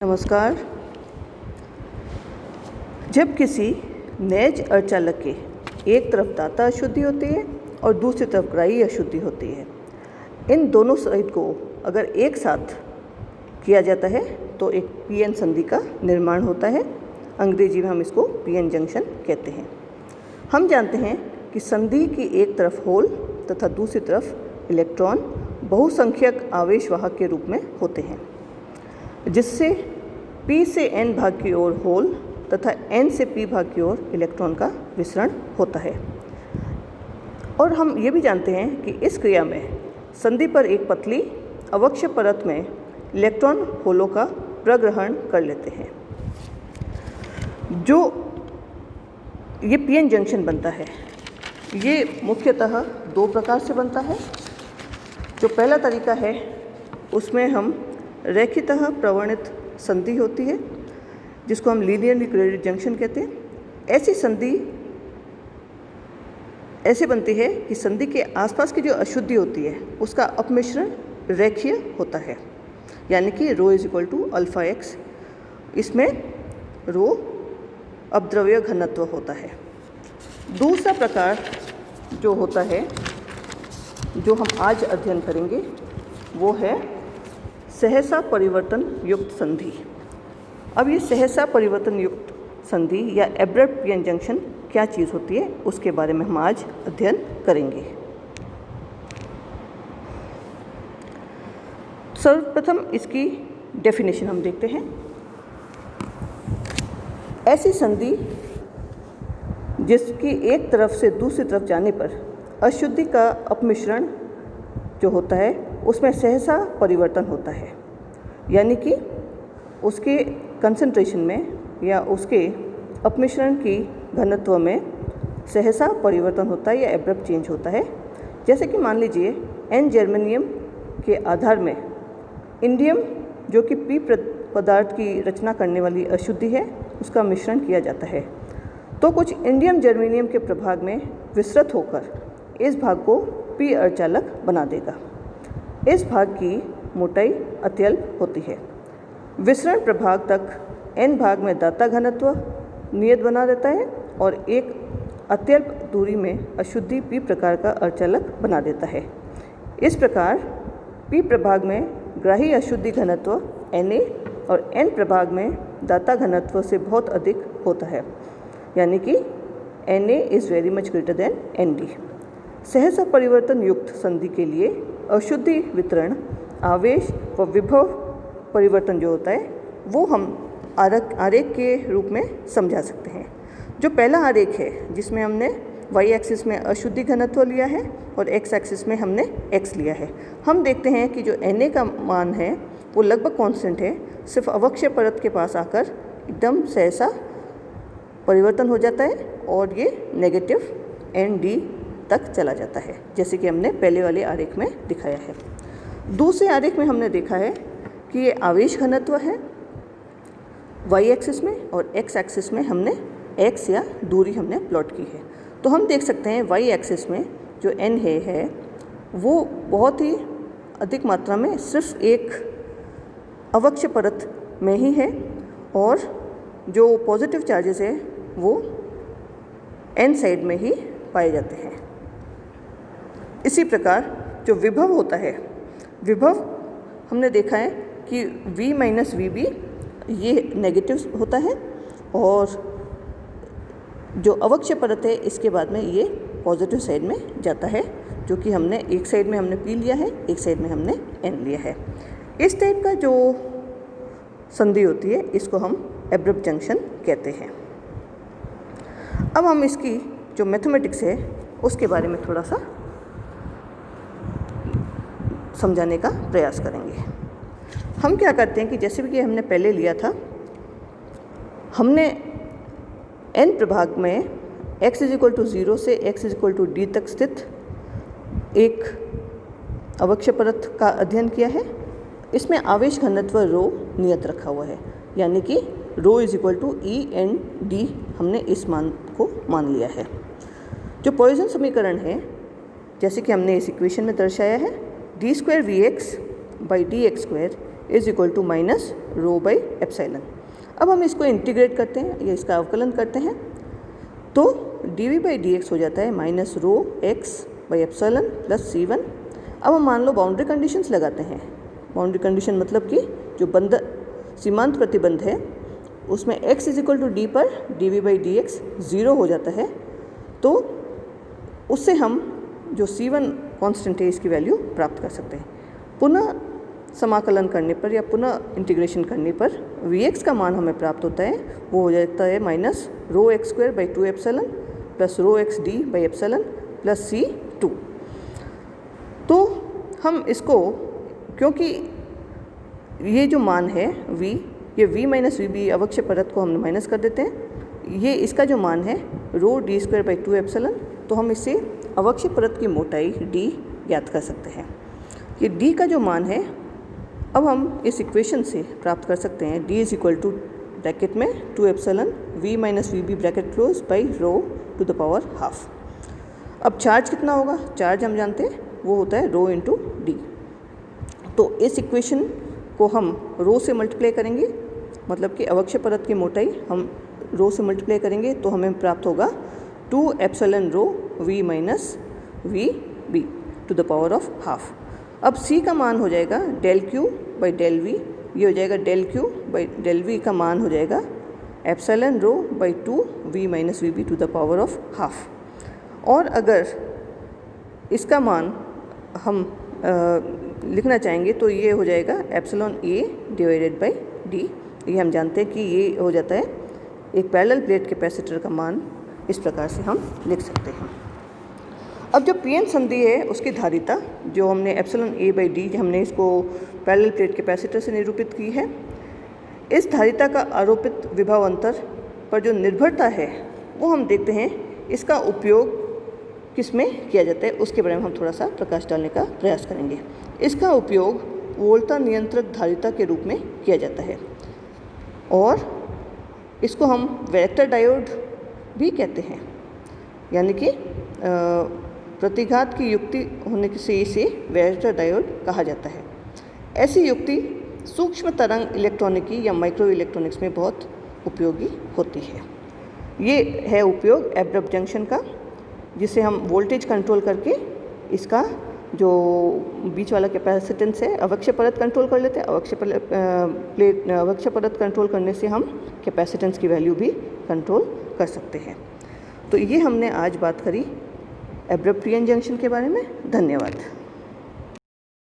नमस्कार। जब किसी नेज अर्धचालक के एक तरफ दाता अशुद्धि होती है और दूसरी तरफ ग्राही अशुद्धि होती है, इन दोनों साइड को अगर एक साथ किया जाता है तो एक पीएन संधि का निर्माण होता है। अंग्रेजी में हम इसको पीएन जंक्शन कहते हैं। हम जानते हैं कि संधि की एक तरफ होल तथा दूसरी तरफ इलेक्ट्रॉन बहुसंख्यक आवेश वाहक के रूप में होते हैं, जिससे P से N भाग की ओर होल तथा N से P भाग की ओर इलेक्ट्रॉन का विसरण होता है। और हम ये भी जानते हैं कि इस क्रिया में संधि पर एक पतली अवक्ष्य परत में इलेक्ट्रॉन होलों का प्रग्रहण कर लेते हैं। जो ये पीएन जंक्शन बनता है, ये मुख्यतः दो प्रकार से बनता है। जो पहला तरीका है उसमें हम रेखितः प्रवर्णित संधि होती है, जिसको हम लीनियरली ग्रेडेड जंक्शन कहते हैं। ऐसी संधि ऐसे बनती है कि संधि के आसपास की जो अशुद्धि होती है उसका अपमिश्रण रेखीय होता है, यानी कि ρ = αx। इसमें ρ अपद्रव्य घनत्व होता है। दूसरा प्रकार जो होता है, जो हम आज अध्ययन करेंगे, वो है सहसा परिवर्तन युक्त संधि। अब ये सहसा परिवर्तन युक्त संधि या एब्रप्ट पीएन जंक्शन क्या चीज़ होती है, उसके बारे में हम आज अध्ययन करेंगे। सर्वप्रथम इसकी डेफिनेशन हम देखते हैं। ऐसी संधि जिसकी एक तरफ से दूसरी तरफ जाने पर अशुद्धि का अपमिश्रण जो होता है उसमें सहसा परिवर्तन होता है, यानी कि उसके कंसंट्रेशन में या उसके अपमिश्रण की घनत्व में सहसा परिवर्तन होता है या एब्रप्ट चेंज होता है। जैसे कि मान लीजिए N जर्मेनियम के आधार में इंडियम, जो कि P पदार्थ की रचना करने वाली अशुद्धि है, उसका मिश्रण किया जाता है, तो कुछ इंडियम जर्मेनियम के प्रभाग में विसृत होकर इस भाग को P अर्धचालक बना देगा। इस भाग की मोटाई अत्यल्प होती है। विसरण प्रभाग तक N भाग में दाता घनत्व नियत बना रहता है और एक अत्यल्प दूरी में अशुद्धि P प्रकार का अर्धचालक बना देता है। इस प्रकार P प्रभाग में ग्राही अशुद्धि घनत्व Na और N प्रभाग में दाता घनत्व से बहुत अधिक होता है, यानी कि Na is very much greater than Nd। सहसा परिवर्तन युक्त संधि के लिए अशुद्धि वितरण, आवेश व विभव परिवर्तन जो होता है वो हम आरेख के रूप में समझा सकते हैं। जो पहला आरेख है, जिसमें हमने y एक्सिस में अशुद्धि घनत्व लिया है और x एक्सिस में हमने x लिया है, हम देखते हैं कि जो Na का मान है वो लगभग कांस्टेंट है, सिर्फ अवक्ष्य परत के पास आकर एकदम सहसा परिवर्तन हो जाता है और ये नेगेटिव Nd तक चला जाता है, जैसे कि हमने पहले वाले आरेख में दिखाया है। दूसरे आरेख में हमने देखा है कि ये आवेश घनत्व है y एक्सिस में और x एक्सिस में हमने x या दूरी हमने प्लॉट की है। तो हम देख सकते हैं y एक्सिस में जो n है वो बहुत ही अधिक मात्रा में सिर्फ एक अवक्ष्य परत में ही है और जो पॉजिटिव चार्जेस है वो n साइड में ही पाए जाते हैं। इसी प्रकार जो विभव होता है, विभव हमने देखा है कि V - Vb ये नेगेटिव होता है और जो अवक्ष्य परत है इसके बाद में ये पॉजिटिव साइड में जाता है, जो कि हमने एक साइड में हमने P लिया है, एक साइड में हमने N लिया है। इस टाइप का जो संधि होती है इसको हम एब्रप्ट जंक्शन कहते हैं। अब हम इसकी जो मैथमेटिक्स है उसके बारे में थोड़ा सा समझाने का प्रयास करेंगे। हम क्या करते हैं कि जैसे कि हमने पहले लिया था, हमने N प्रभाग में x = 0 से x = d तक स्थित एक अवक्ष्य परत का अध्ययन किया है। इसमें आवेश घनत्व ρ नियत रखा हुआ है, यानी कि ρ = E/N/d हमने इस मान को मान लिया है। जो पॉइसन समीकरण है, जैसे कि हमने इस इक्वेशन में दर्शाया है, d² Vx/dx² = row by epsilon. अब हम इसको इंटीग्रेट करते हैं या इसका अवकलन करते हैं तो डी बाई डी एक्स हो जाता है minus rho x by epsilon plus C1। अब हम मान लो बाउंड्री कंडीशंस लगाते हैं। बाउंड्री कंडीशन मतलब कि जो सीमांत प्रतिबंध है उसमें x is equal to D पर डी बाई डी एक्स 0 हो जाता है, तो उससे हम जो C1 कांस्टेंट है इसकी वैल्यू प्राप्त कर सकते हैं। पुनः समाकलन करने पर या पुनः इंटीग्रेशन करने पर Vx का मान हमें प्राप्त होता है, वो हो जाता है minus rho x square by 2 epsilon plus row x D by epsilon plus C2। तो हम इसको, क्योंकि ये जो मान है v, ये v माइनस वी बी अवक्ष्य परत को हम माइनस कर देते हैं, ये इसका जो मान है rho D square by 2 epsilon, तो हम इससे अवक्ष्य परत की मोटाई d ज्ञात कर सकते हैं। ये d का जो मान है अब हम इस इक्वेशन से प्राप्त कर सकते हैं d is equal to bracket में 2 epsilon v minus V B bracket close by rho to the power half. अब चार्ज कितना होगा, चार्ज हम जानते हैं वो होता है रो इंटू डी। तो इस इक्वेशन को हम रो से मल्टीप्लाई करेंगे, मतलब कि अवक्ष्य परत की मोटाई हम रो से मल्टीप्लाई करेंगे तो हमें प्राप्त होगा 2 epsilon rho v minus V B to the power of half. अब c का मान हो जाएगा del q by del v, ये हो जाएगा del q by del v का मान हो जाएगा epsilon rho by 2 v minus V B to the power of half. और अगर इसका मान हम लिखना चाहेंगे तो ये हो जाएगा epsilon a divided by d। ये हम जानते हैं कि ये हो जाता है एक पैरेलल प्लेट कैपेसिटर का मान, इस प्रकार से हम लिख सकते हैं। अब जो पीएन संधि है उसकी धारिता जो हमने एप्सिलॉन a बाई डी हमने इसको पैरेलल प्लेट कैपेसिटर से निरूपित की है, इस धारिता का आरोपित विभव अंतर पर जो निर्भरता है वो हम देखते हैं इसका उपयोग किस में किया जाता है, उसके बारे में हम थोड़ा सा प्रकाश डालने का प्रयास करेंगे। इसका उपयोग वोल्टा नियंत्रक धारिता के रूप में किया जाता है और इसको हम वेक्टर डायोड भी कहते हैं, यानी कि प्रतिघात की युक्ति होने से इसे वेक्टर डायोड कहा जाता है। ऐसी युक्ति सूक्ष्म तरंग इलेक्ट्रॉनिकी या माइक्रो इलेक्ट्रॉनिक्स में बहुत उपयोगी होती है। ये है उपयोग एब्रप्ट जंक्शन का, जिसे हम वोल्टेज कंट्रोल करके इसका जो बीच वाला कैपेसिटेंस है अवक्ष्य परत कंट्रोल कर लेते हैं। अवक्ष्य परत कंट्रोल करने से हम कैपेसिटेंस की वैल्यू भी कंट्रोल कर सकते हैं। तो ये हमने आज बात करी एब्रप्ट पीएन जंक्शन के बारे में। धन्यवाद।